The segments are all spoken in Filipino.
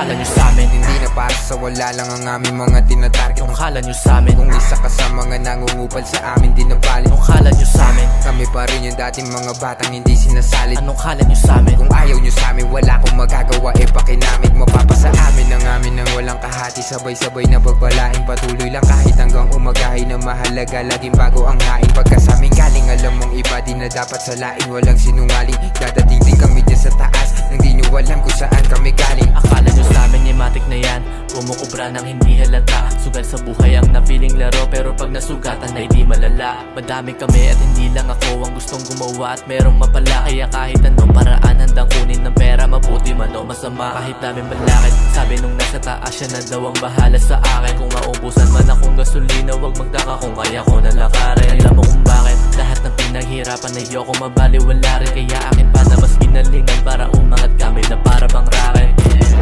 kala nyo sa'min? Hindi na para sa wala lang ang aming mga tinatarget. Anong kala nyo sa'min? Kung isa ka sa mga nangungupal sa amin, di na bali. Anong kala nyo sa'min? Kami pa rin yung dating mga batang hindi sinasalit. Anong kala nyo sa'min? Kung ayaw nyo sa'min, wala akong magagawa, pakinamig. Mapapasa amin ang amin ng walang kahati. Sabay-sabay na pagbalain, patuloy lang kahit hanggang umagahin. Na mahalaga, laging bago ang hain. Pagka sa'min galing, alam mong iba, di na dapat salain. Walang sinungaling, dadating din kami dyan sa taas. Nang di nyo alam kung saan kami galing. Akala nyo sa'min, matik na yan. Kumukubra ng hindi halata. Sugal sa buhay ang napiling laro, pero pag nasugatan ay di malala. Madami kami at hindi lang ako ang gustong gumawa at merong mapala. Kaya kahit anong paraan handang kunin ng pera, mabuti man o masama. Kahit namin balakid, sabi nung nasa taas siya na daw ang bahala sa akin. Kung maubusan man akong gasolina, wag magtaka kung kaya ko nalakarin. Alam mo kung bakit lahat ng pinaghirapan na ayoko mabaliwala rin. Kaya akin pa na mas ginalingan para umangat kami na para bang racket.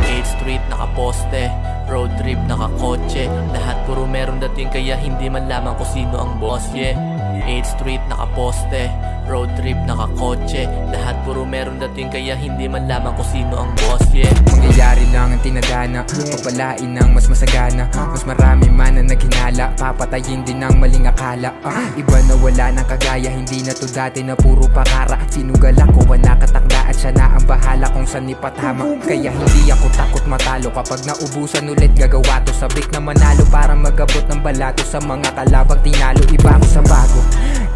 8th Street nakaposte, road trip nakakotse, lahat puro meron dating kaya hindi man lamang kung sino ang boss, yeah. 8th Street nakaposte, road trip nakakotse, lahat puro meron dating kaya hindi man lamang kung sino ang boss, yeah. Mangyayari lang ang tinadhana, pagpalain ng mas masagana. Mas marami man ang naghinala, papatayin din ang maling akala. Iba na wala ng kagaya, hindi na to dati na puro pakara. Sinugal ako, nakatakda at siya na ang bahala kung saan ipatama. Kaya hindi ako takot matalo, kapag naubusan ulit gagawa to. Sabik na manalo para magabot ng balato sa mga kalabang tinalo. Iba ako sa bago,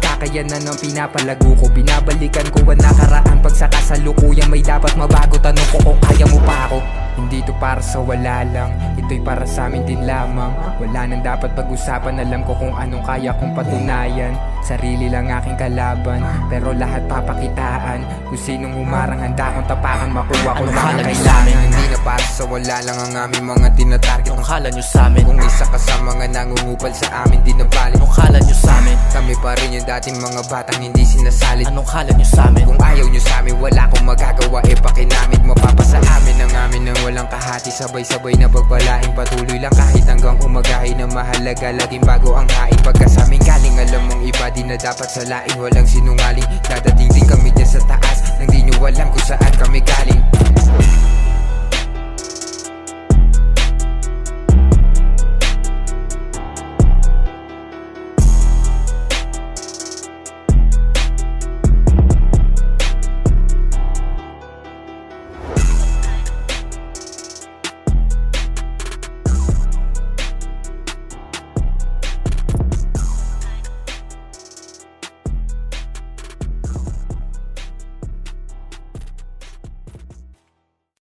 kakayanan ng pinapalago ko. Binabalikan ko ang nakaraan pag sa kasalukuyang may dapat mabago. Tanong ko kung kaya mo pa ako. Hindi to para sa wala lang, ito'y para sa amin din lamang. Wala nang dapat pag-usapan, alam ko kung anong kaya kong patunayan. Sarili lang aking kalaban, pero lahat papakitaan. Kung sinong humarang handa kong tapakan, makuha ko lang ang kailangan. Hindi na para sa wala lang ang aming mga tinatarget. Anong kala nyo sa'min? Kung isa ka sa mga nangungupal sa amin, di na bali. Anong kala nyo sa'min? Kami pa rin yung dating mga batang hindi sinasalit. Anong kala nyo sa'min? Kung ayaw nyo sa'min, wala akong magagawa, pakinamig. Mapapasa amin ang amin ng walang kahati. Sabay-sabay na pagbalain, patuloy lang kahit hanggang umagahin. Na mahalaga, laging bago ang hain. Pagka sa'min galing, alam mong iba, di na dapat salain. Walang sinungaling, dadating din kami dyan sa taas. Nang di nyo alam kung saan kami galing.